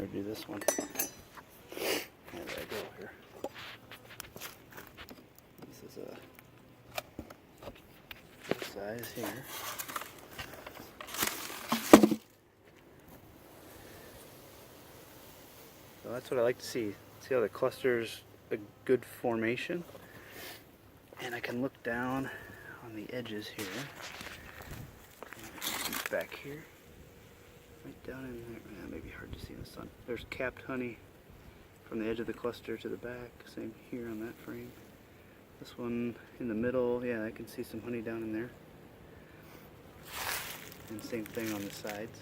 Or do this one. There I go here. This is a full size here. So that's what I like to see. See how the cluster's a good formation. And I can look down on the edges here. Back here. Right down in there. That may be hard to see in the sun. There's capped honey from the edge of the cluster to the back. Same here on that frame. This one in the middle, yeah, I can see some honey down in there. And same thing on the sides.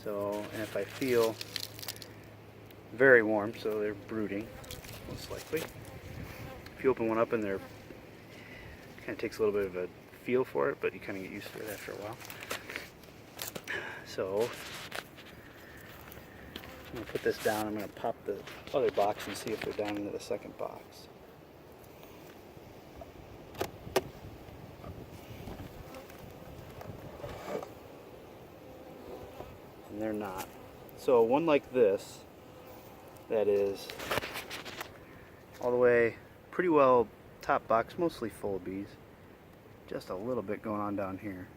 So, and if I feel very warm, so they're brooding, most likely. If you open one up and they're, kind of takes a little bit of a feel for it, but you kind of get used to it after a while. So, I'm going to put this down. I'm going to pop the other box and see if they're down into the second box. And they're not. So one like this, that is all the way pretty well top box, mostly full of bees. Just a little bit going on down here.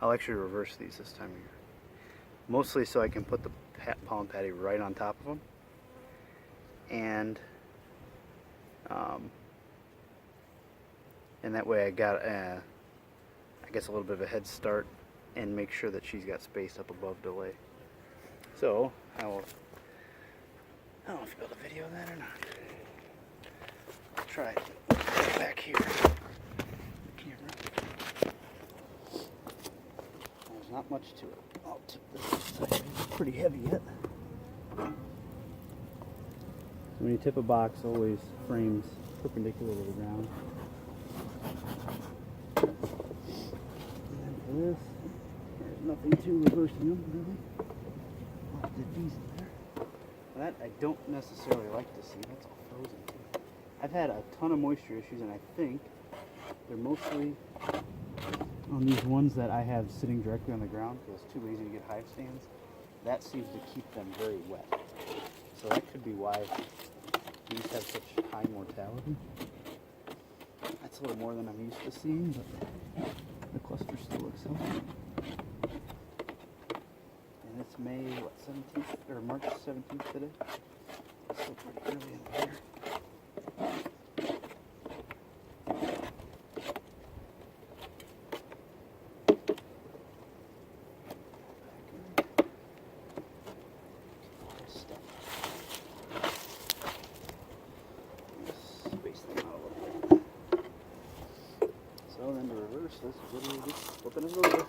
I'll actually reverse these this time of year. Mostly so I can put the pollen patty right on top of them. And that way I got, I guess, a little bit of a head start and make sure that she's got space up above delay. So, I don't know if you'll be able to video that or not. I'll try it back here. Camera. There's not much to it. I'll tip this side. It's pretty heavy yet. So when you tip a box, always frames perpendicular to the ground. And then for this, there's nothing to reversing them, really. Oh, the bees in there. That I don't necessarily like to see. That's all frozen too. I've had a ton of moisture issues, and I think they're mostly on these ones that I have sitting directly on the ground because it's too lazy to get hive stands. That seems to keep them very wet. So that could be why these have such high mortality. That's a little more than I'm used to seeing, but the cluster still looks healthy. And it's May, what, 17th, or March 17th today? It's still pretty early in the year. So then to reverse this, is literally just flipping it over.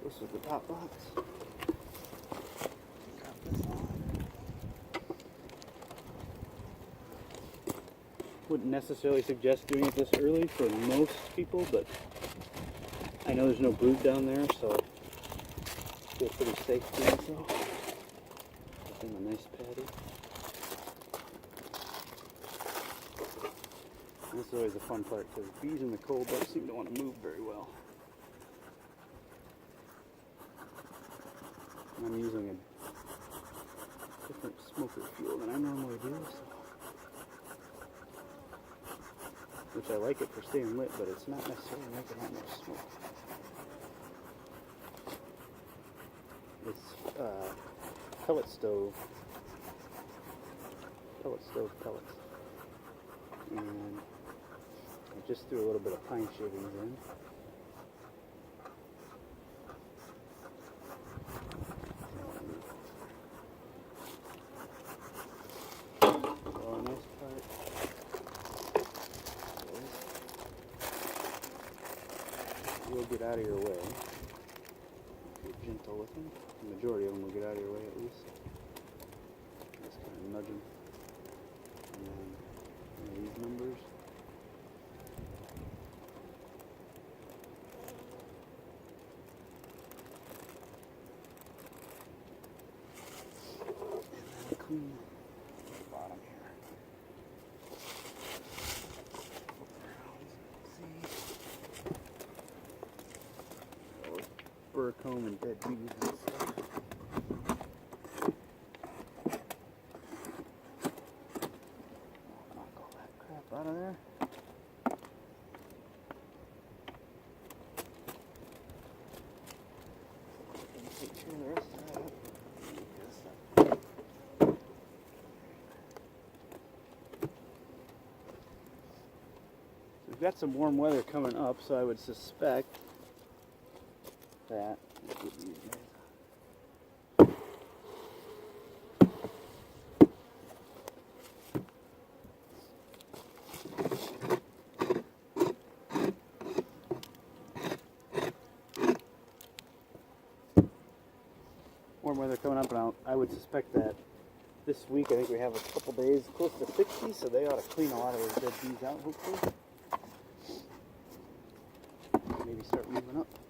This is the top box. Drop this on. Wouldn't necessarily suggest doing it this early for most people, but I know there's no brood down there, so I feel pretty safe doing so. Put in a nice patty. This is always a fun part because bees in the cold don't seem to want to move very well. And I'm using a different smoker fuel than I normally do, so. Which I like it for staying lit, but it's not necessarily making that much smoke. It's pellet stove pellets. And I just threw a little bit of pine shavings in. So a nice part is we'll get out of your way. If you're gentle with them, the majority of them will get out of your way at least. Just kind of nudge them. And then these numbers. Clean the bottom here. See. Burr comb and dead bees and stuff. got some warm weather coming up, so I would suspect that. Warm weather coming up, and I would suspect that this week, I think we have a couple days close to 60, so they ought to clean a lot of those dead bees out, hopefully. Maybe start moving up.